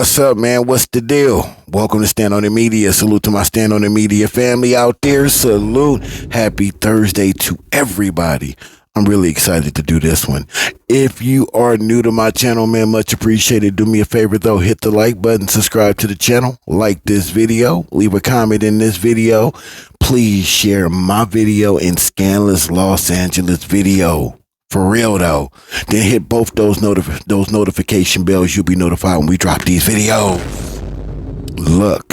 What's up, man? What's the deal? Welcome to Stand on the Media. Salute to my Stand on the Media family out there. Salute. Happy Thursday to everybody. I'm really excited to do this one. If you are new to my channel, man, much appreciated. Do me a favor, though. Hit the like button, subscribe to the channel, like this video, leave a comment in this video. Please share my video and Scandalous Los Angeles video. For real, though. Then hit both those notification bells. You'll be notified when we drop these videos. Look,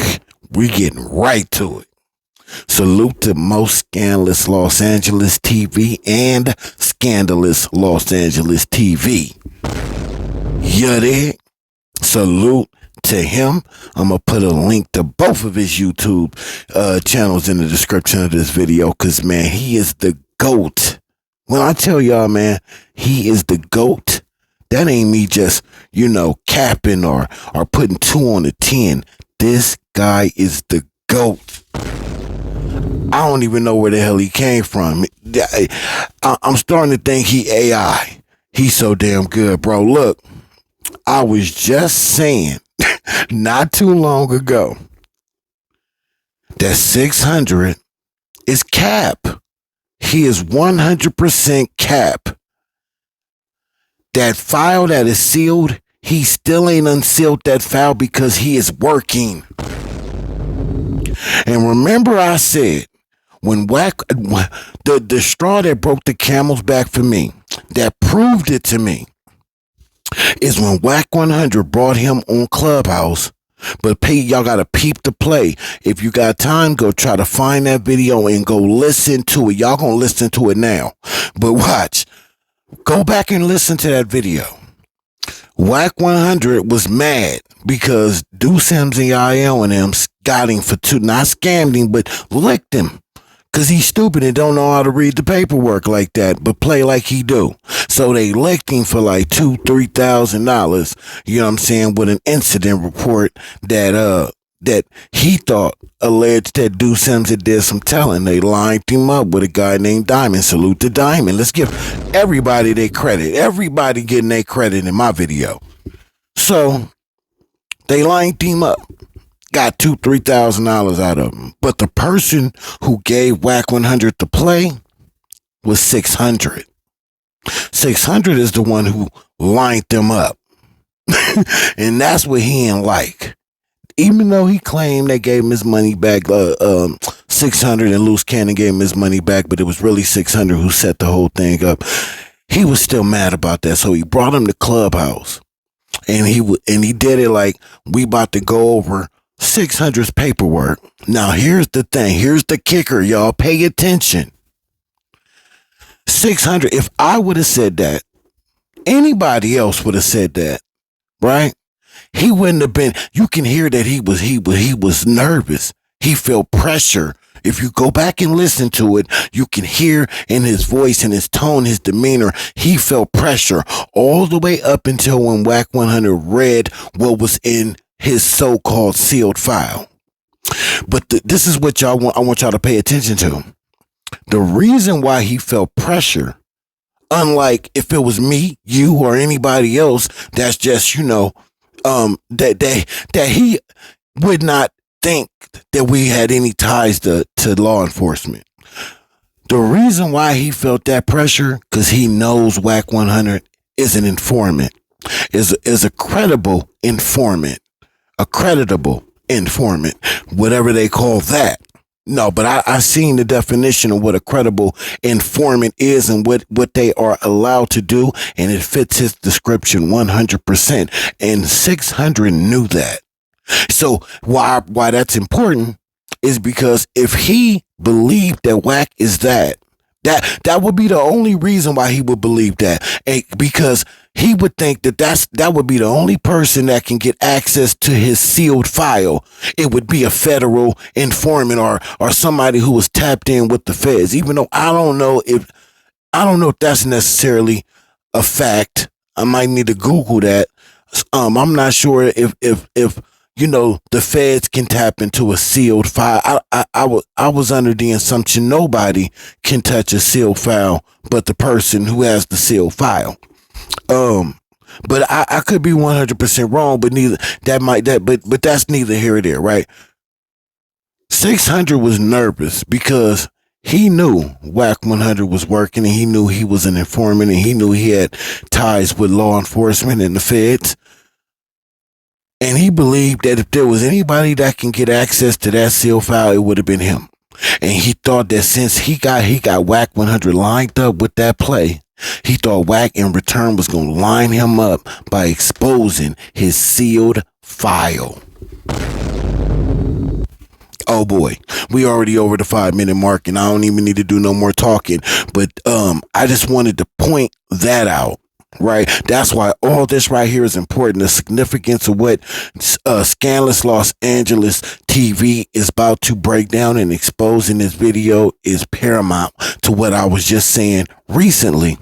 we getting right to it. Salute to most Scandalous Los Angeles TV and Scandalous Los Angeles TV. You dig? Salute to him. I'm going to put a link to both of his YouTube channels in the description of this video because, man, he is the GOAT. When I tell y'all, man, he is the GOAT, that ain't me just, capping or putting 2 on the 10. This guy is the GOAT. I don't even know where the hell he came from. I'm starting to think he AI. He's so damn good, bro. Look, I was just saying not too long ago that 600 is cap. He is 100% cap. That file that is sealed, he still ain't unsealed that file because he is working. And remember I said, the straw that broke the camel's back for me, that proved it to me, is when Whack 100 brought him on Clubhouse. But y'all gotta peep the play. If you got time, go try to find that video and go listen to it. Y'all gonna listen to it now. But watch. Go back and listen to that video. Whack 100 was mad because Deuce Sims and IL and them got him for not scammed him, but licked him. Because he's stupid and don't know how to read the paperwork like that, but play like he do. So they licked him for like $2,000-$3,000, you know what I'm saying, with an incident report that he thought alleged that Deuce Sims had did some telling. They lined him up with a guy named Diamond. Salute to Diamond. Let's give everybody their credit. Everybody getting their credit in my video. So they lined him up. Got $2,000-$3,000 out of him. But the person who gave Whack 100 to play was 600. 600 is the one who lined them up. And that's what he ain't like. Even though he claimed they gave him his money back, 600 and Loose Cannon gave him his money back, but it was really 600 who set the whole thing up. He was still mad about that. So he brought him to Clubhouse. And he did it like, we about to go over 600's paperwork. Now here's the thing. Here's the kicker, y'all. Pay attention. 600. If I would have said that, anybody else would have said that, right? He wouldn't have been. You can hear that he was nervous. He felt pressure. If you go back and listen to it, you can hear in his voice and his tone, his demeanor, he felt pressure all the way up until when Whack 100 read what was in his so-called sealed file. But this is what I want y'all to pay attention to. The reason why he felt pressure, unlike if it was me, you, or anybody else, that's just, that he would not think that we had any ties to law enforcement. The reason why he felt that pressure, because he knows Whack 100 is an informant, is a credible informant. A creditable informant, whatever they call that. No, but I seen the definition of what a credible informant is and what they are allowed to do, and it fits his description 100%. And 600 knew that. So why that's important is because if he believed that Whack is that would be the only reason why he would believe that. Because he would think that would be the only person that can get access to his sealed file. It would be a federal informant or somebody who was tapped in with the feds. Even though I don't know if that's necessarily a fact. I might need to Google that. I'm not sure if the feds can tap into a sealed file. I was under the assumption nobody can touch a sealed file but the person who has the sealed file. But I could be 100% wrong, but but that's neither here or there, right? 600 was nervous because he knew Whack 100 was working, and he knew he was an informant, and he knew he had ties with law enforcement and the feds. And he believed that if there was anybody that can get access to that seal file, it would have been him. And he thought that since he got Whack 100 lined up with that play, he thought Whack in return was going to line him up by exposing his sealed file. Oh boy, we already over the 5-minute mark, and I don't even need to do no more talking. But I just wanted to point that out. Right, that's why all this right here is important. The significance of what Scandalous Los Angeles TV is about to break down and expose in this video is paramount to what I was just saying recently.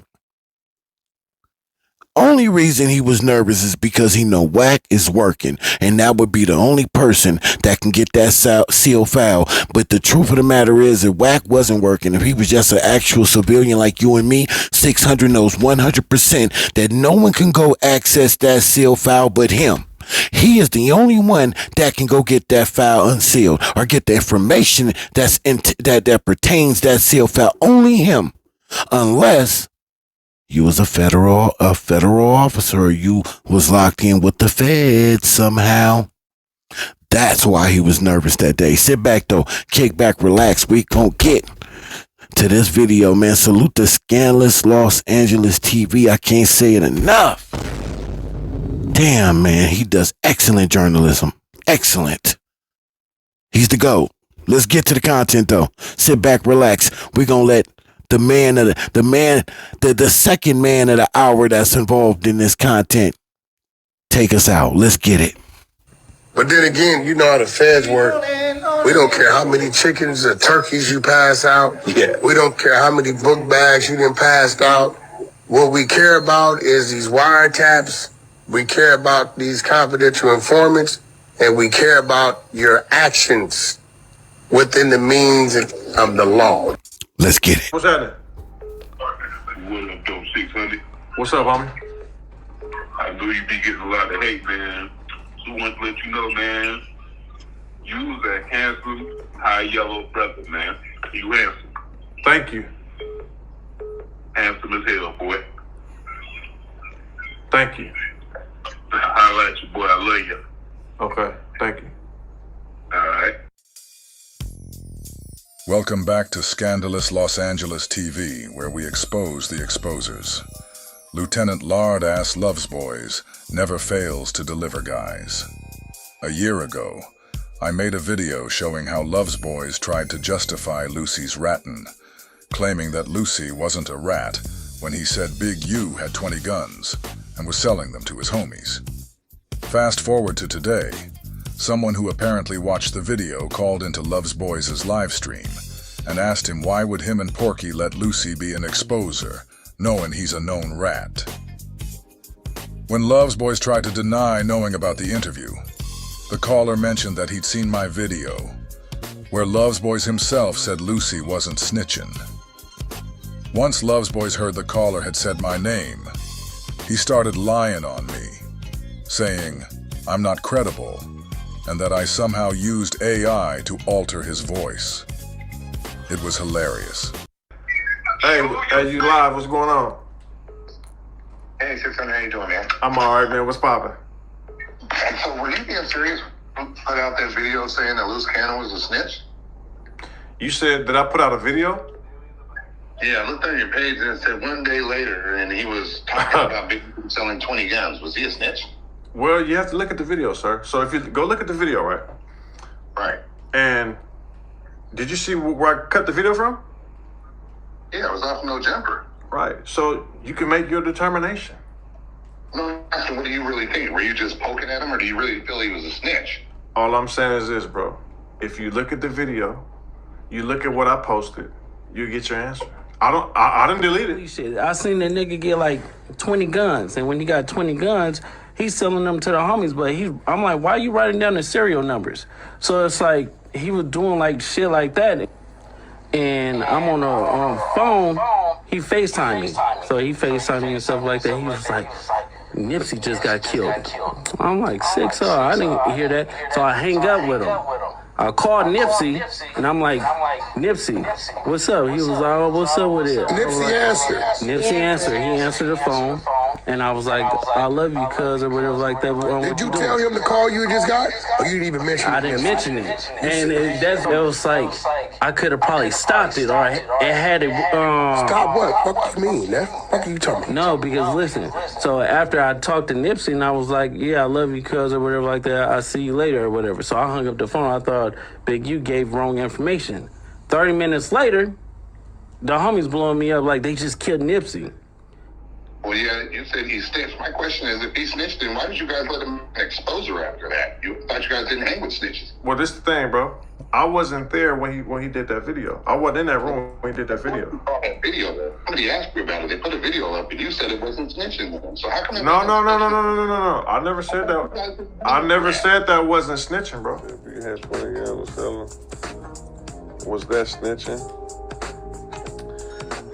Only reason he was nervous is because he know Whack is working, and that would be the only person that can get that seal file. But the truth of the matter is that Whack wasn't working. If he was just an actual civilian like you and me, 600 knows 100% that no one can go access that seal file but him. He is the only one that can go get that file unsealed or get the information that pertains that seal file. Only him, unless you was a federal officer, or you was locked in with the feds somehow. That's why he was nervous that day. Sit back though, kick back, relax. We gon' get to this video, man. Salute the Scandalous Los Angeles TV. I can't say it enough. Damn, man, he does excellent journalism. Excellent. He's the GOAT. Let's get to the content though. Sit back, relax. We gonna let the second man of the hour that's involved in this content take us out. Let's get it. But then again, you know how the feds work. We don't care how many chickens or turkeys you pass out. Yeah. We don't care how many book bags you done passed out. What we care about is these wiretaps. We care about these confidential informants, and we care about your actions within the means of the law. Let's get it. What's happening? What up, Dope 600? What's up, homie? I know you be getting a lot of hate, man. So I want to let you know, man, you was a handsome, high yellow brother, man. You handsome. Thank you. Handsome as hell, boy. Thank you. Holla at you, boy. I love you. Okay, thank you. All right. Welcome back to Scandalous Los Angeles TV, where we expose the exposers. Lieutenant Lard-ass Loves Boys never fails to deliver guys. A year ago, I made a video showing how Loves Boys tried to justify Lucy's ratting, claiming that Lucy wasn't a rat when he said Big U had 20 guns and was selling them to his homies. Fast forward to today, someone who apparently watched the video called into Loves Boys' live stream and asked him why would him and Porky let Lucy be an exposer, knowing he's a known rat. When Loves Boys tried to deny knowing about the interview, the caller mentioned that he'd seen my video, where Loves Boys himself said Lucy wasn't snitching. Once Loves Boys heard the caller had said my name, he started lying on me, saying I'm not credible, and that I somehow used AI to alter his voice. It was hilarious. Hey, you live, what's going on? Hey, 600, how you doing, man? I'm alright, man, what's poppin'? So were you being serious? Put out that video saying that Loose Cannon was a snitch? You said, did I put out a video? Yeah, I looked on your page and it said 1 day later, and he was talking about Big U selling 20 guns. Was he a snitch? Well, you have to look at the video, sir. So if you go look at the video, right? Right. And did you see where I cut the video from? Yeah, it was off No Jumper. Right. So you can make your determination. No, so what do you really think? Were you just poking at him, or do you really feel he was a snitch? All I'm saying is this, bro. If you look at the video, you look at what I posted, you get your answer. I didn't delete it. Shit, I seen that nigga get like 20 guns, and when he got 20 guns, he's selling them to the homies. But I'm like, why are you writing down the serial numbers? So it's like he was doing like shit like that, and I'm on a phone. He FaceTimed me, so he FaceTimed me and stuff like that. He was like, Nipsey just got killed. I'm like, sick, so I didn't hear that. So I hang up with him. I called Nipsey, and I'm like, Nipsey, what's up? He was like, oh, what's up with it? Nipsey answered. Nipsey answered. He answered the phone, and I was like, I love you, cuz, or whatever like that. Did you tell him the call you just got? Or you didn't even mention it? I didn't mention it. And it was like, I could have probably stopped it, or it had it. Stop what? What do you mean? What are you talking about? No, because listen, so after I talked to Nipsey, and I was like, yeah, I love you, cuz, or whatever like that. I'll see you later, or whatever. So I hung up the phone. I thought Big U gave wrong information. 30 minutes later, the homies blowing me up like they just killed Nipsey. Well, yeah, you said he snitched. My question is, if he snitched, then why did you guys let him expose her after that? You thought you guys didn't hang with snitches. Well, this is the thing, bro. I wasn't there when he did that video. I wasn't in that room when he did that video. That video, somebody asked you about it. They put a video up, and you said it wasn't snitching. So how come? No. I never said that. I never said that wasn't snitching, bro. If you had 20 guns selling, was that snitching?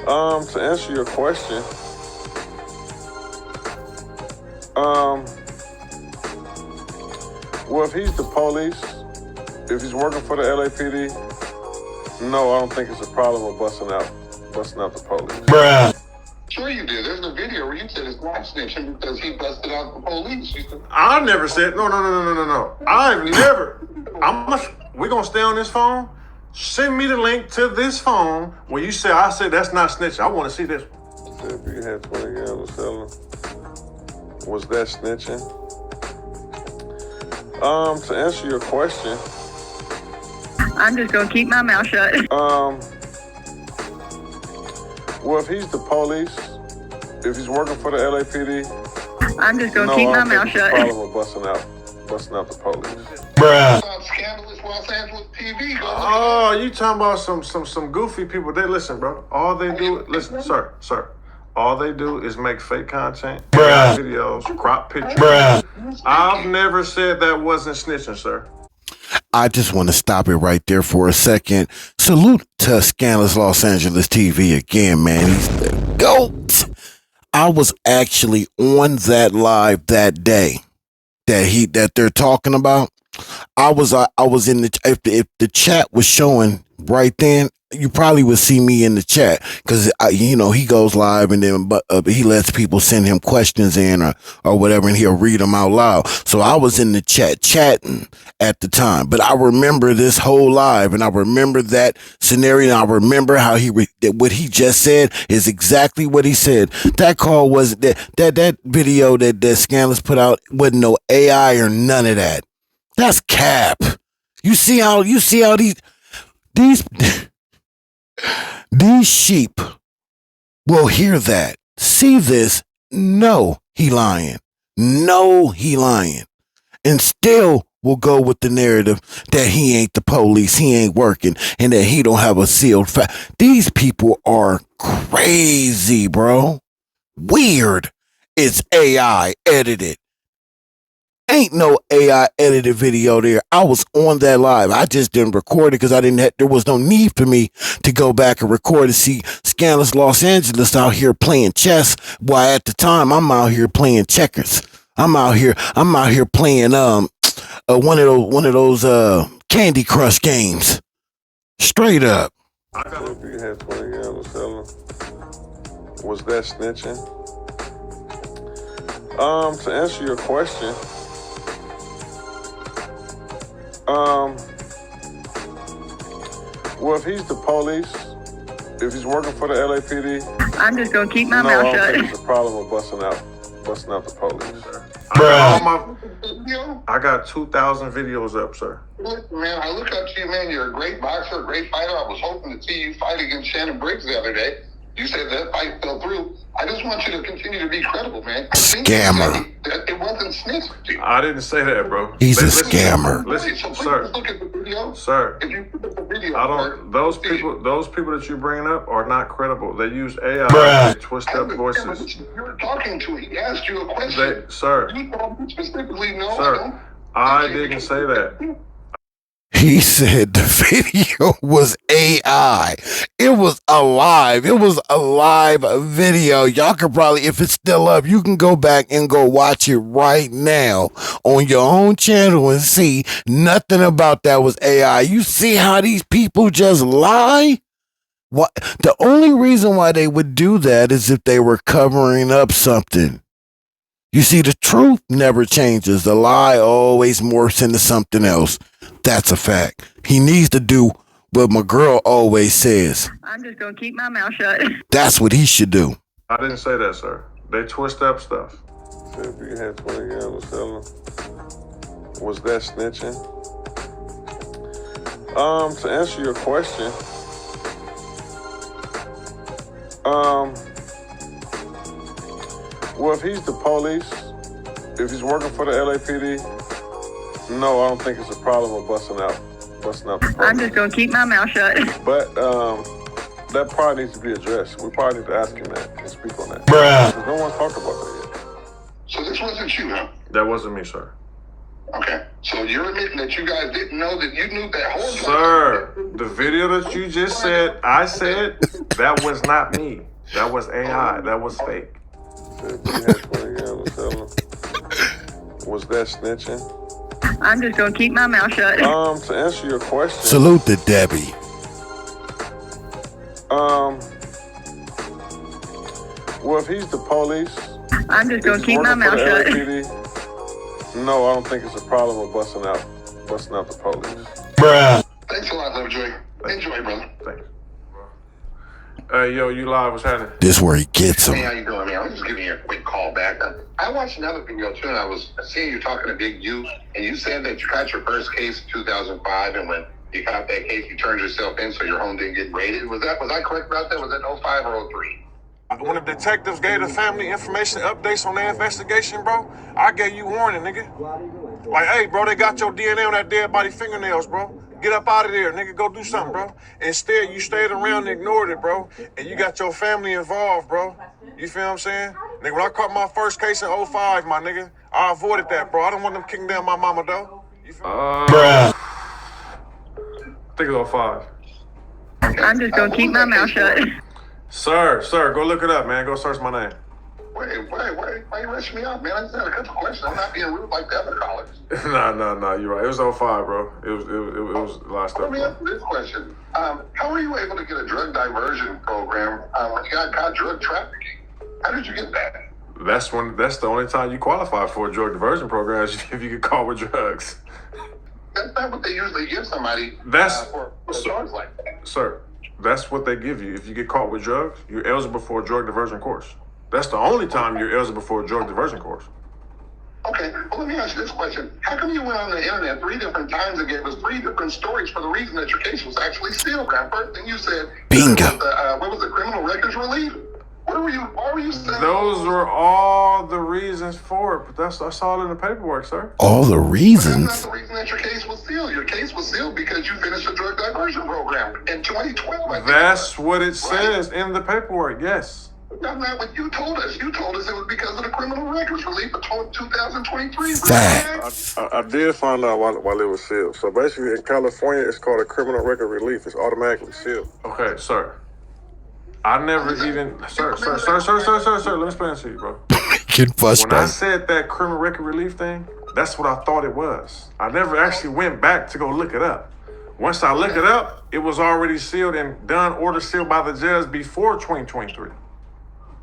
To answer your question, well, if he's the police, if he's working for the LAPD, no, I don't think it's a problem with busting out the police. Bruh. Sure you did. There's a video where you said it's not snitching because he busted out the police. I never said no. I've never. We're gonna stay on this phone. Send me the link to this phone where you say I said that's not snitching. I want to see this. If you had 20 guns selling, was that snitching? To answer your question, I'm just gonna keep my mouth shut. Well, if he's the police, if he's working for the LAPD, I'm just gonna keep my mouth shut. No, I don't think it's a problem with busting out the police. Bruh. Scandalous Los Angeles TV. Oh, you talking about some goofy people? They listen, bro. All they do, listen, sir. All they do is make fake content, Bruh. videos, crop pictures. Bruh. I've never said that wasn't snitching, sir. I just want to stop it right there for a second. Salute to Scandalous Los Angeles TV again, man. He's the GOAT. I was actually on that live that day that they're talking about. I was in the, if the chat was showing right then, you probably would see me in the chat because he goes live and then he lets people send him questions in or whatever, and he'll read them out loud. So I was in the chat chatting at the time, but I remember this whole live and I remember that scenario. And I remember how what he just said is exactly what he said. That call was that video that Scandalous put out wasn't no AI or none of that. That's cap. You see how these sheep will hear that, see this, know he lying, and still will go with the narrative that he ain't the police, he ain't working, and that he don't have a sealed fact. These people are crazy, bro. Weird. It's AI edited. Ain't no AI edited video there. I was on that live. I just didn't record it because there was no need for me to go back and record and see Scandalous Los Angeles out here playing chess. While at the time I'm out here playing checkers. I'm out here playing one of those Candy Crush games. Straight up. If you had 20 guns selling, was that snitching? To answer your question, well, if he's the police, if he's working for the LAPD, I'm just gonna keep my mouth I shut. don't think it's a problem with busting out the police, sir. Bruh. I got 2,000 videos up, sir. Listen, man, I look up to you, man. You're a great boxer, a great fighter. I was hoping to see you fight against Shannon Briggs the other day. You said that fight fell through. I just want you to continue to be credible, man. Scammer. It wasn't snitching. I didn't say that, bro. He's a scammer. Listen, So sir. look at the video. Sir. If you look at the video, I don't. Those people that you're bringing up are not credible. They use AI. Bruh. They twist up voices. You're talking to it. He asked you a question. Sir. You told him specifically no. Sir, I didn't say that. He said the video was AI. It was alive. It was a live video. Y'all could probably, if it's still up, you can go back and go watch it right now on your own channel and see nothing about that was AI. You see how these people just lie? What? The only reason why they would do that is if they were covering up something. You see, the truth never changes. The lie always morphs into something else. That's a fact. He needs to do what my girl always says. I'm just gonna keep my mouth shut. That's what he should do. I didn't say that, sir. They twist up stuff. If you had 20 gallons of selling, was that snitching? To answer your question, well, if he's the police, if he's working for the LAPD, no, I don't think it's a problem with busting out the police. I'm just gonna keep my mouth shut. But that probably needs to be addressed. We probably need to ask him that and speak on that. Bruh. No one's talked about that yet. So this wasn't you, huh? That wasn't me, sir. Okay. So you're admitting that you guys didn't know that you knew that whole time. Sir, the video that you just said, I said, that was not me. That was AI. That was fake. Was that snitching? I'm just gonna keep my mouth shut. To answer your question. Salute to Debbie. Well, if he's the police, I'm just gonna keep my mouth shut. LAPD, no, I don't think it's a problem with busting out the police. Bruh. Thanks a lot, Lovejoy. Enjoy, brother. Thanks. Hey, yo, you live? What's happening? This where he gets Hey, him. how you doing, man? I'm just giving you a quick call back. I watched another video too, and I was seeing you talking to Big U, and you said that you got your first case in 2005, and when you got that case, you turned yourself in, so your home didn't get raided. Was I correct about that? Was that 05 or 03? When the detectives gave the family information updates on their investigation, bro, I gave you warning, nigga. Like, hey, bro, they got your DNA on that dead body fingernails, bro. Get up out of there, nigga. Go do something, bro. Instead, you stayed around and ignored it, bro. And you got your family involved, bro. You feel what I'm saying? Nigga, when I caught my first case in 05, my nigga, I avoided that, bro. I don't want them kicking down my mama, though. You feel Bruh. I think it's 05. I'm just gonna keep my mouth shut. Sir, go look it up, man. Go search my name. Wait. Why you rushing me off, man? I just had a couple questions. I'm not being rude like the other callers. Nah, you're right. It was 05, bro. It was a lot of stuff. Let me ask you this question. How were you able to get a drug diversion program when you got caught drug trafficking? How did you get that? That's the only time you qualify for a drug diversion program is if you get caught with drugs. That's not what they usually give somebody for drugs like that. Sir, that's what they give you. If you get caught with drugs, you're eligible for a drug diversion course. That's the only time you're eligible for a drug diversion course. Okay, well, let me ask you this question. How come you went on the internet 3 different times and gave us 3 different stories for the reason that your case was actually sealed? Now, first thing you said, Bingo. What was the criminal records relief? Why were you saying Those were all the reasons for it, but that's all in the paperwork, sir. All the reasons. That's not the reason that your case was sealed. Your case was sealed because you finished a drug diversion program in 2012. I think That's what it says in the paperwork, yes. That's not what you told us. You told us it was because of the criminal records relief of 2023. Facts. I did find out while it was sealed. So basically, in California, it's called a criminal record relief. It's automatically sealed. Okay, sir. I never even... Sir. Let me explain it to you, bro. Get fussed When I back. said that criminal record relief thing, that's what I thought it was. I never actually went back to go look it up. Once I looked it up, it was already sealed and done, order sealed by the judge before 2023.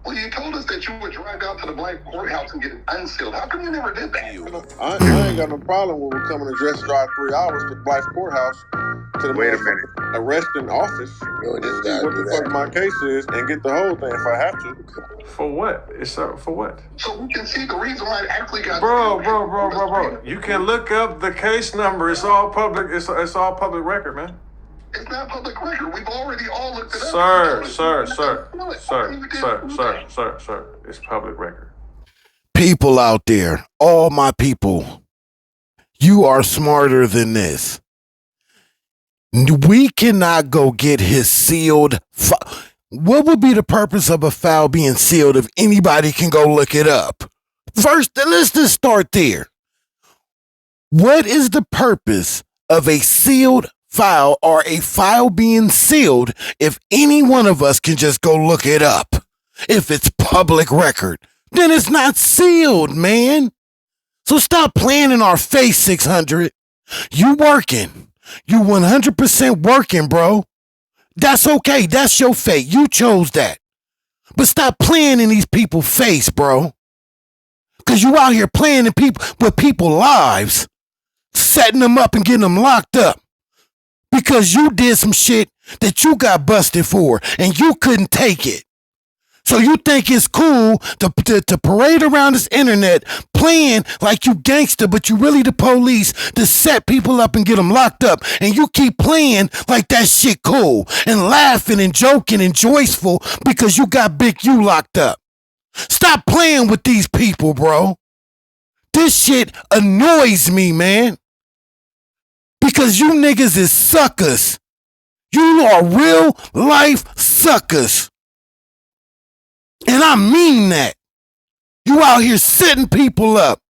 Well, you told us that you would drive out to the black courthouse and get it unsealed. How come you never did that? I ain't got no problem with coming to just drive 3 hours to the black courthouse to the arresting office and see what the fuck my case is and get the whole thing if I have to. For what? For what? So we can see the reason why it actually got Bro. You can look up the case number. It's all public. It's all public record, man. It's not public record. We've already all looked it up. Sir. It's public record. People out there, all my people, you are smarter than this. We cannot go get his sealed. What would be the purpose of a file being sealed if anybody can go look it up? First, let's just start there. What is the purpose of a sealed file or a file being sealed if any one of us can just go look it up? If it's public record, then it's not sealed, man. So stop playing in our face, 600. You working. You 100% working, bro. That's okay. That's your fate. You chose that. But stop playing in these people's face, bro. Because you out here playing with people's lives, setting them up and getting them locked up. Because you did some shit that you got busted for and you couldn't take it. So you think it's cool to parade around this internet playing like you gangster, but you really the police to set people up and get them locked up. And you keep playing like that shit cool and laughing and joking and joyful because you got Big U locked up. Stop playing with these people, bro. This shit annoys me, man. Because you niggas is suckers. You are real life suckers. And I mean that. You out here setting people up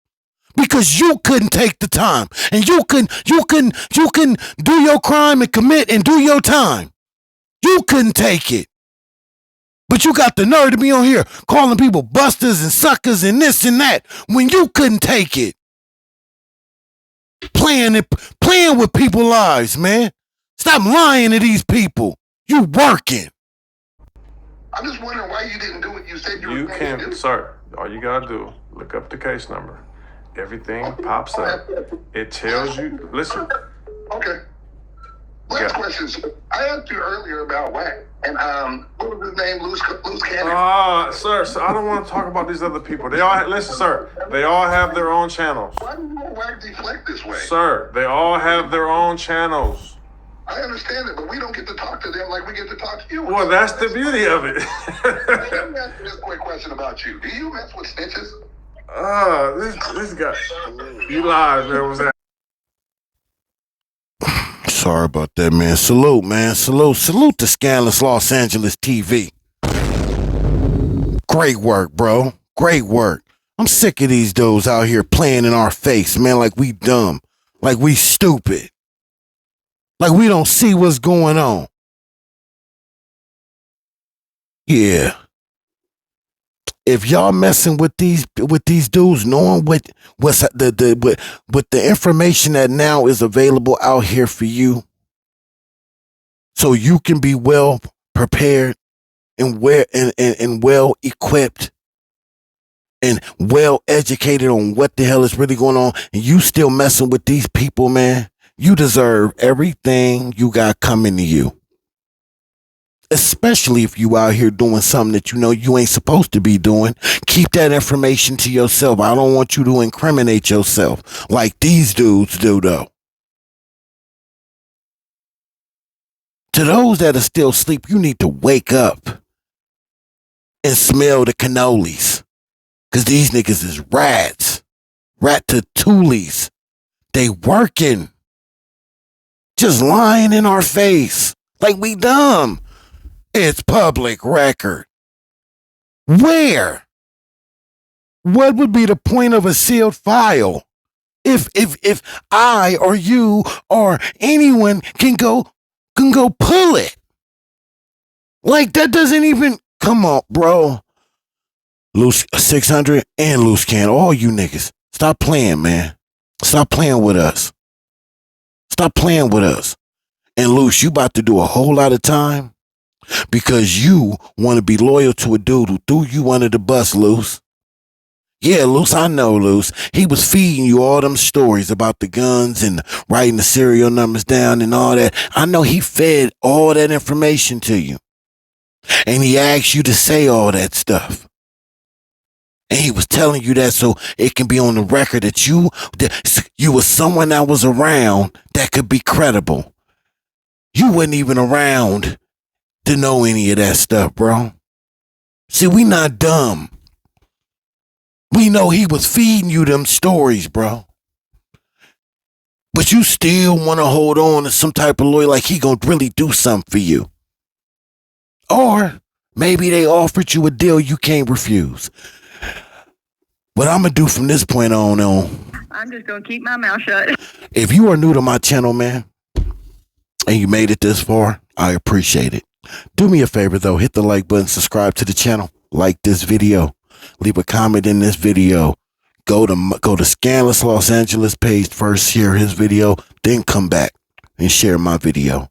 because you couldn't take the time. And you can do your crime and commit and do your time. You couldn't take it. But you got the nerve to be on here calling people busters and suckers and this and that when you couldn't take it. Playing with people's lives, man. Stop lying to these people. You working. I'm just wondering why you didn't do what you said you were You going can, to do. sir, all you gotta do, look up the case number. Everything pops up. It tells you, listen. Okay. Last Yeah. questions. I asked you earlier about Wack, and what was his name? Loose Cannon. Sir, I don't want to talk about these other people. Listen, sir, they all have their own channels. Why do you want Wack deflect this way? Sir, they all have their own channels. I understand it, but we don't get to talk to them like we get to talk to you. Well, that's the beauty of it. Let me ask you this quick question about you. Do you mess with snitches? This guy, you lied, man. Was that? Sorry about that, man. Salute, man. Salute to Scandalous Los Angeles TV. Great work, bro. Great work. I'm sick of these dudes out here playing in our face, man, like we dumb, like we stupid, like we don't see what's going on. Yeah. If y'all messing with these dudes, knowing what the information that now is available out here for you, so you can be well prepared and well equipped and well educated on what the hell is really going on, and you still messing with these people, man, you deserve everything you got coming to you. Especially if you out here doing something that you know you ain't supposed to be doing. Keep that information to yourself. I don't want you to incriminate yourself like these dudes do, though. To those that are still asleep, you need to wake up and smell the cannolis. Because these niggas is rats. Ratatouilles. They working. Just lying in our face like we dumb. It's public record. Where? What would be the point of a sealed file if I or you or anyone can go pull it? Like that doesn't even come on, bro. Loose 600 and Loose Can, all you niggas, stop playing, man. Stop playing with us. Stop playing with us. And Loose, you about to do a whole lot of time. Because you want to be loyal to a dude who threw you under the bus, Loose. Yeah, Loose, I know, Loose. He was feeding you all them stories about the guns and writing the serial numbers down and all that. I know he fed all that information to you. And he asked you to say all that stuff. And he was telling you that so it can be on the record that you was someone that was around that could be credible. You wasn't even around to know any of that stuff, bro. See, we not dumb. We know he was feeding you them stories, bro. But you still want to hold on to some type of lawyer like he gonna really do something for you. Or maybe they offered you a deal you can't refuse. What I'm gonna do from this point on, I'm just gonna keep my mouth shut. If you are new to my channel, man, and you made it this far, I appreciate it. Do me a favor, though. Hit the like button, subscribe to the channel, like this video, leave a comment in this video. Go to Scandalous Los Angeles page first, share his video, then come back and share my video.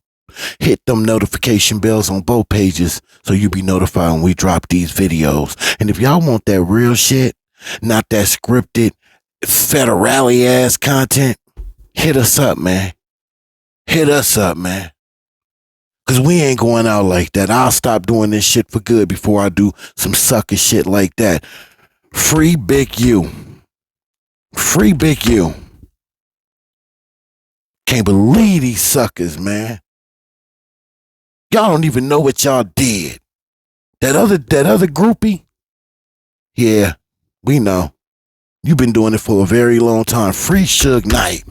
Hit them notification bells on both pages so you be notified when we drop these videos. And if y'all want that real shit, not that scripted, federale ass content, hit us up, man. Hit us up, man. Cause we ain't going out like that. I'll stop doing this shit for good before I do some sucker shit like that. Free Big U. Free Big U. Can't believe these suckers, man. Y'all don't even know what y'all did. That other groupie? Yeah, we know. You've been doing it for a very long time. Free Suge Knight.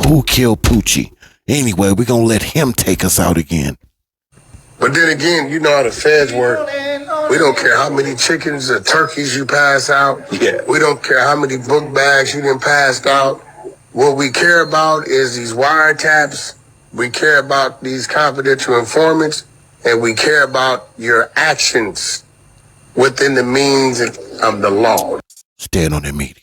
Who killed Poochie? Anyway, we're gonna let him take us out again. But then again, you know how the feds work. We don't care how many chickens or turkeys you pass out. Yeah. We don't care how many book bags you done passed out. What we care about is these wiretaps. We care about these confidential informants. And we care about your actions within the means of the law. Stand on the media.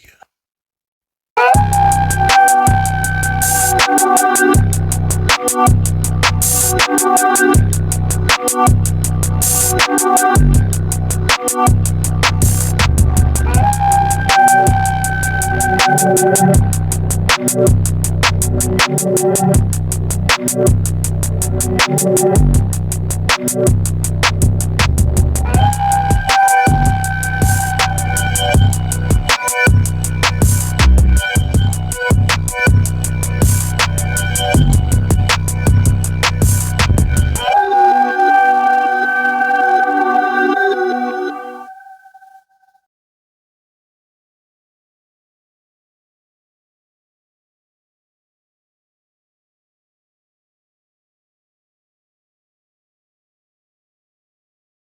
Thank you.